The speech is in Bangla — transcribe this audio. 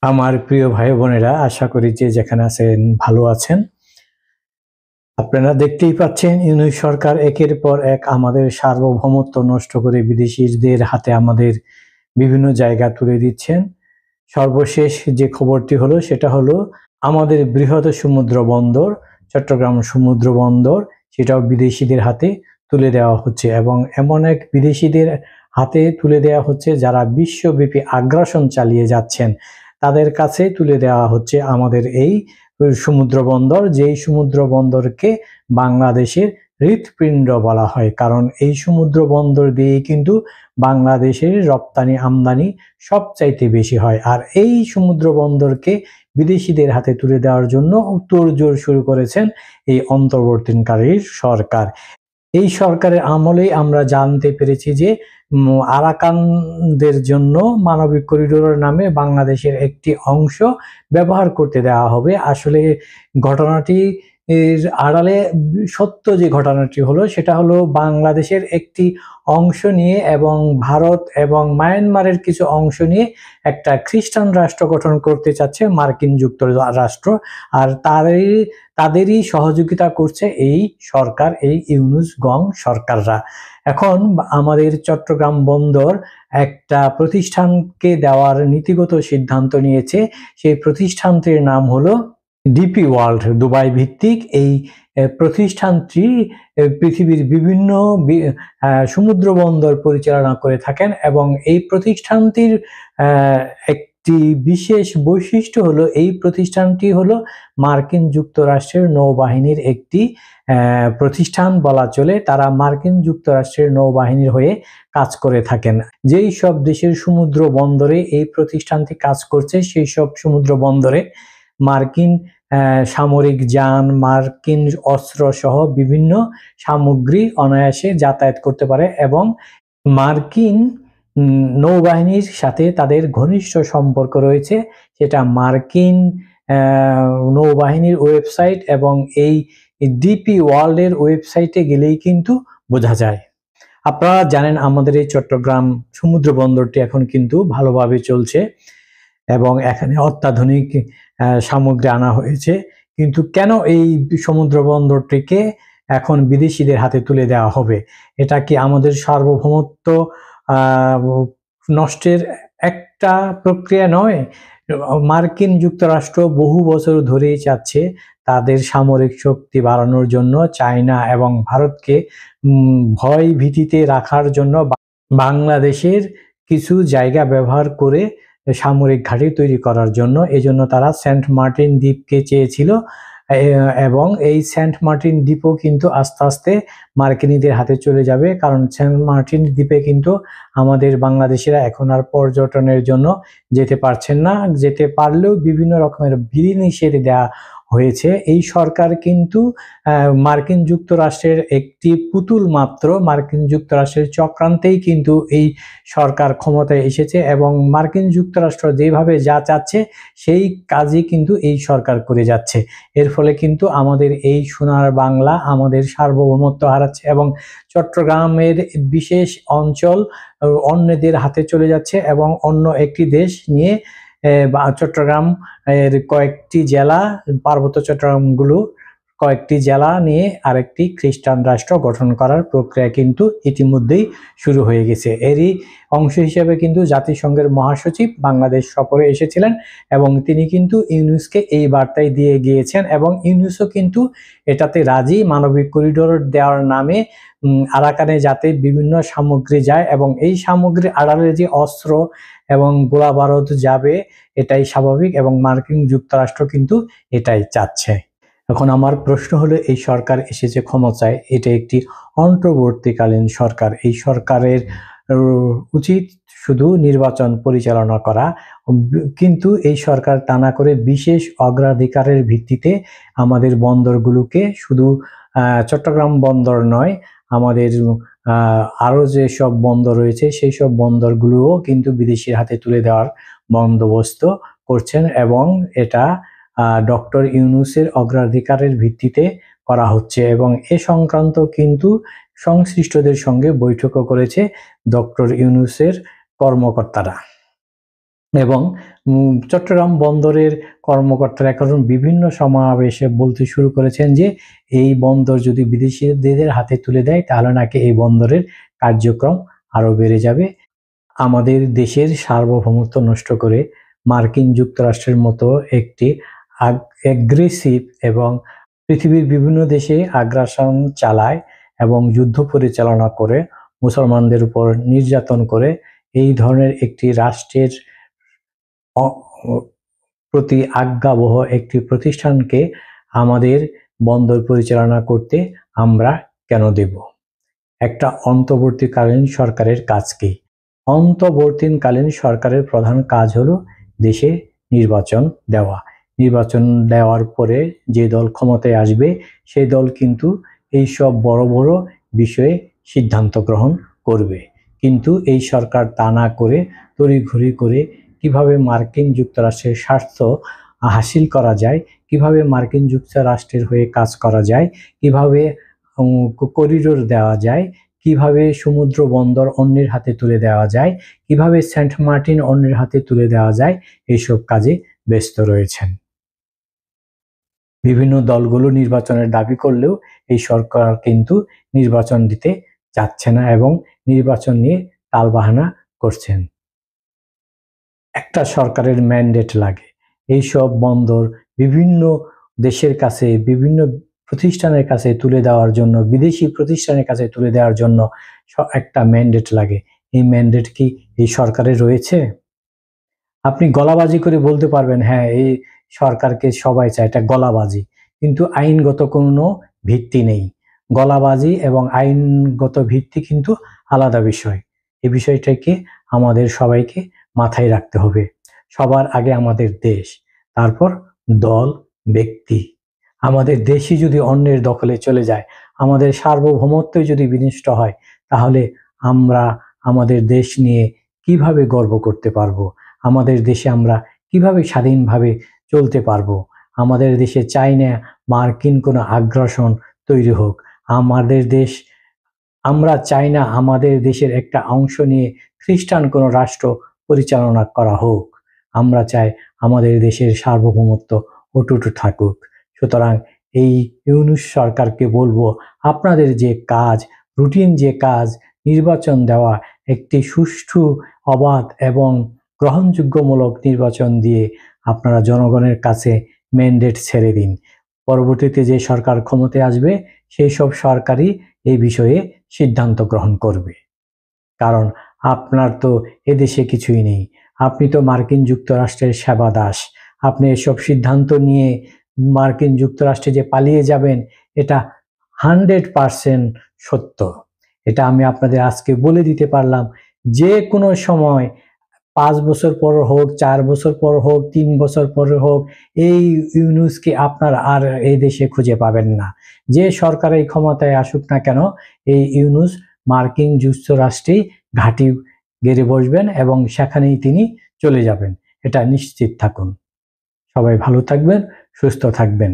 আমার প্রিয় ভাই বোনেরা, আশা করি যে যেখানে আছেন ভালো আছেন। আপনারা দেখতেই পাচ্ছেন ইউনূস সরকার একের পর এক আমাদের সার্বভৌমত্ব নষ্ট করে বিদেশিদের হাতে আমাদের বিভিন্ন জায়গা তুলে দিচ্ছেন। সর্বশেষ যে খবরটি হলো সেটা হলো আমাদের বৃহৎ সমুদ্র বন্দর চট্টগ্রাম সমুদ্র বন্দর সেটাও বিদেশিদের হাতে তুলে দেওয়া হচ্ছে, এবং এমন এক বিদেশিদের হাতে তুলে দেওয়া হচ্ছে যারা বিশ্বব্যাপী আগ্রাসন চালিয়ে যাচ্ছেন। তাদের কাছে তুলে দেওয়া হচ্ছে আমাদের এই সমুদ্র বন্দর, যেই সমুদ্র বন্দরকে বাংলাদেশের হৃৎপিণ্ড বলা হয়, কারণ এই সমুদ্র বন্দর দিয়ে কিন্তু বাংলাদেশের রপ্তানি আমদানি সবচাইতে বেশি হয়। আর এই সমুদ্র বন্দরকে বিদেশিদের হাতে তুলে দেওয়ার জন্য তোড়জোড় শুরু করেছেন এই অন্তর্বর্তীকালীন সরকার। এই সরকারের আমলেই আমরা জানতে পেরেছি যে আরাকানদের জন্য মানবিক করিডোরের নামে বাংলাদেশের একটি অংশ ব্যবহার করতে দেওয়া হবে। আসলে ঘটনাটি এর আড়ালে সত্য যে ঘটনাটি হলো সেটা হলো বাংলাদেশের একটি অংশ নিয়ে এবং ভারত এবং মায়ানমারের কিছু অংশ নিয়ে একটা খ্রিস্টান রাষ্ট্র গঠন করতে চাচ্ছে মার্কিন যুক্তরাষ্ট্র। আর তাদেরই সহযোগিতা করছে এই সরকার, এই ইউনূস গং সরকাররা। এখন আমাদের চট্টগ্রাম বন্দর একটা প্রতিষ্ঠানকে দেওয়ার নীতিগত সিদ্ধান্ত নিয়েছে। সেই প্রতিষ্ঠানটির নাম হলো ডিপি ওয়ার্ল্ড, দুবাই ভিত্তিক। এই প্রতিষ্ঠানটি পৃথিবীর বিভিন্ন সমুদ্র বন্দর পরিচালনা করে থাকেন, এবং এই প্রতিষ্ঠানটির একটি বিশেষ বৈশিষ্ট্য হলো এই প্রতিষ্ঠানটি হলো মার্কিন যুক্তরাষ্ট্রের নৌবাহিনীর একটি প্রতিষ্ঠান বলা চলে। তারা মার্কিন যুক্তরাষ্ট্রের নৌবাহিনীর হয়ে কাজ করে থাকেন। যেই সব দেশের সমুদ্র বন্দরে এই প্রতিষ্ঠানটি কাজ করছে সেই সব সমুদ্র বন্দরে মার্কিন সামরিক যান, মার্কিন অস্ত্র সহ বিভিন্ন সামগ্রী অনায়াসে যাতায়াত করতে পারে, এবং মার্কিন নৌবাহিনীর সাথে তাদের ঘনিষ্ঠ সম্পর্ক রয়েছে। সেটা মার্কিন নৌবাহিনীর ওয়েবসাইট এবং এই ডিপি ওয়ার্ল্ডের ওয়েবসাইটে গেলেই কিন্তু বোঝা যায়। আপনারা জানেন আমাদের এই চট্টগ্রাম সমুদ্র বন্দরটি এখন কিন্তু ভালোভাবে চলছে এবং এখানে অত্যাধুনিক সামগ্রী আনা হয়েছে। কিন্তু কেন এই সমুদ্র বন্দরটিকে এখন বিদেশিদের হাতে তুলে দেওয়া হবে? এটা কি আমাদের সার্বভৌমত্ব নষ্টের একটা প্রক্রিয়া নয়? মার্কিন যুক্তরাষ্ট্র বহু বছর ধরেই চাচ্ছে তাদের সামরিক শক্তি বাড়ানোর জন্য, চায়না এবং ভারতকে ভয় ভীতিতে রাখার জন্য বাংলাদেশের কিছু জায়গা ব্যবহার করে সামরিক ঘাঁটি তৈরি করার জন্য। এজন্য তারা সেন্ট মার্টিন দ্বীপকে চেয়েছিল, এবং এই সেন্ট মার্টিন দ্বীপও কিন্তু আস্তে আস্তে মার্কিনীদের হাতে চলে যাবে, কারণ সেন্ট মার্টিন দ্বীপে কিন্তু আমাদের বাংলাদেশিরা এখন আর পর্যটনের জন্য যেতে পারছেন না। যেতে পারলেও বিভিন্ন রকমের বিধিনিষেধ দেওয়া হয়েছে। এই সরকার কিন্তু মার্কিন যুক্তরাষ্ট্রের একটি পুতুল মাত্র। মার্কিন যুক্তরাষ্ট্রের চক্রান্তেই কিন্তু এই সরকার ক্ষমতায় এসেছে, এবং মার্কিন যুক্তরাষ্ট্র যেভাবে যা চাচ্ছে সেই কাজই কিন্তু এই সরকার করে যাচ্ছে। এর ফলে কিন্তু আমাদের এই সোনার বাংলা আমাদের সার্বভৌমত্ব হারাচ্ছে, এবং চট্টগ্রামের বিশেষ অঞ্চল অন্যদের হাতে চলে যাচ্ছে, এবং অন্য একটি দেশ নিয়ে চট্টগ্রাম এর কয়েকটি জেলা, পার্বত্য চট্টগ্রামগুলো কয়েকটি জেলা নিয়ে আরেকটি খ্রিস্টান রাষ্ট্র গঠন করার প্রক্রিয়া কিন্তু ইতিমধ্যেই শুরু হয়ে গেছে। এরই অংশ হিসেবে কিন্তু জাতিসংঘের মহাসচিব বাংলাদেশ সফরে এসেছিলেন, এবং তিনি কিন্তু ইউনূসকে এই বার্তাই দিয়ে গিয়েছেন, এবং ইউনূসও কিন্তু এটাতে রাজি। মানবিক করিডোর দেওয়ার নামে আরাকানে যাতে বিভিন্ন সামগ্রী যায়, এবং এই সামগ্রীর আড়ালে যে অস্ত্র এবং গোলা বারুদ যাবে এটাই স্বাভাবিক, এবং মার্কিন যুক্তরাষ্ট্র কিন্তু এটাই চাচ্ছে। এখন আমার প্রশ্ন হলো, এই সরকার এসেছে ক্ষমতায়, এটা একটি অন্তর্বর্তীকালীন সরকার। এই সরকারের উচিত শুধু নির্বাচন পরিচালনা করা, কিন্তু এই সরকার তা না করে বিশেষ অগ্রাধিকারের ভিত্তিতে আমাদের বন্দরগুলোকে, শুধু চট্টগ্রাম বন্দর নয়, আমাদের আরও যে সব বন্দর রয়েছে সেই সব বন্দরগুলোও কিন্তু বিদেশির হাতে তুলে দেওয়ার বন্দোবস্ত করছেন, এবং এটা ডক্টর ইউনূসের অগ্রাধিকারের ভিত্তিতে করা হচ্ছে। এবং এ সংক্রান্ত কিন্তু সংশ্লিষ্টদের সঙ্গে বৈঠকও করেছে ডক্টর ইউনূসের কর্মকর্তারা। এবং চট্টগ্রাম বন্দরের কর্মকর্তারা এখন বিভিন্ন সমাবেশে বলতে শুরু করেছেন যে এই বন্দর যদি বিদেশিদের হাতে তুলে দেয় তাহলে নাকি এই বন্দরের কার্যক্রম আরো বেড়ে যাবে। আমাদের দেশের সার্বভৌমত্ব নষ্ট করে মার্কিন যুক্তরাষ্ট্রের মতো একটি অ্যাগ্রেসিভ এবং পৃথিবীর বিভিন্ন দেশে আগ্রাসন চালায় এবং যুদ্ধ পরিচালনা করে মুসলমানদের উপর নির্যাতন করে এই ধরনের একটি রাষ্ট্রের প্রতি আজ্ঞাবহ একটি প্রতিষ্ঠানকে আমাদের বন্দর পরিচালনা করতে আমরা কেন দেব? একটা অন্তর্বর্তীকালীন সরকারের কাজ কি? অন্তর্বর্তীকালীন সরকারের প্রধান কাজ হলো দেশে নির্বাচন দেওয়া। নির্বাচন দেওয়ার পরে যে দল ক্ষমতায় আসবে সেই দল কিন্তু এইসব বড় বড় বিষয়ে সিদ্ধান্ত গ্রহণ করবে। কিন্তু এই সরকার তা না করে তড়িঘড়ি করে কিভাবে মার্কিন যুক্তরাষ্ট্রের স্বার্থ হাসিল করা যায়, কিভাবে মার্কিন যুক্তরাষ্ট্রের হয়ে কাজ করা যায়, কিভাবে করিডোর দেওয়া যায়, কিভাবে সমুদ্র বন্দর অন্যের হাতে তুলে দেওয়া যায়, কিভাবে সেন্ট মার্টিন অন্যের হাতে তুলে দেওয়া যায়, এইসব কাজে ব্যস্ত রয়েছেন। বিভিন্ন দলগুলো নির্বাচনের দাবি করলেও এই সরকার কিন্তু নির্বাচন দিতে চাচ্ছে না এবং নির্বাচন নিয়ে টালবাহানা করছেন। একটা সরকারের ম্যান্ডেট লাগে এইসব বন্দর বিভিন্ন দেশের কাছে, বিভিন্ন প্রতিষ্ঠানের কাছে তুলে দেওয়ার জন্য, বিদেশি প্রতিষ্ঠানের কাছে তুলে দেওয়ার জন্য একটা ম্যান্ডেট লাগে। এই ম্যান্ডেট কি এই সরকারের রয়েছে? আপনি গলাবাজি করে বলতে পারবেন হ্যাঁ এই সরকারকে সবাই চায়, এটা গলাবাজি, কিন্তু আইনগত কোনো ভিত্তি নেই। গলাবাজি এবং আইনগত ভিত্তি কিন্তু আলাদা বিষয়। এই বিষয়টাকে আমাদের সবাইকে মাথায় রাখতে হবে। সবার আগে আমাদের দেশ, তারপর দল, ব্যক্তি। আমাদের দেশই যদি অন্যের দখলে চলে যায়, আমাদের সার্বভৌমত্বই যদি বিনষ্ট হয়, তাহলে আমরা আমাদের দেশ নিয়ে কিভাবে গর্ব করতে পারবো? আমাদের দেশে আমরা কিভাবে স্বাধীনভাবে চলতে পারবো? আমাদের দেশে চাই না মার্কিন কোনো আগ্রাসন তৈরি হোক। আমরা চাই না আমাদের দেশের একটা অংশ নিয়ে খ্রিস্টান কোনো রাষ্ট্র পরিচালনা করা হোক। আমরা চাই আমাদের দেশের সার্বভৌমত্ব অটুট থাকুক। সুতরাং এই ইউনূস সরকারকে বলবো, আপনাদের যে কাজ, রুটিন যে কাজ, নির্বাচন দেওয়া, একটি সুষ্ঠু, অবাধ এবং গ্রহণযোগ্যমূলক নির্বাচন দিয়ে আপনারা জনগণের কাছে ম্যান্ডেট ছেড়ে দিন। পরবর্তীতে যে সরকার ক্ষমতায় আসবে সেই সব সরকারই এই বিষয়ে সিদ্ধান্ত গ্রহণ করবে। কারণ আপনার তো এদেশে কিছুই নেই, আপনি তো মার্কিন যুক্তরাষ্ট্রের সেবাদাস। আপনি এসব সিদ্ধান্ত নিয়ে মার্কিন যুক্তরাষ্ট্রে যে পালিয়ে যাবেন, এটা 100% সত্য। এটা আমি আপনাদের আজকে বলে দিতে পারলাম। যে কোনো সময় 5 বছর পর হোক, 4 বছর পর হোক, 3 বছর পর হোক, এই ইউনূসকে আপনারা আর এই দেশে খুঁজে পাবেন না। যে সরকার এই ক্ষমতায় আসুক না কেন, এই ইউনূস মার্কিন যুক্তরাষ্ট্রেই ঘাঁটি গেড়ে বসবেন এবং সেখানেই তিনি চলে যাবেন। এটা নিশ্চিত থাকুন। সবাই ভালো থাকবেন, সুস্থ থাকবেন।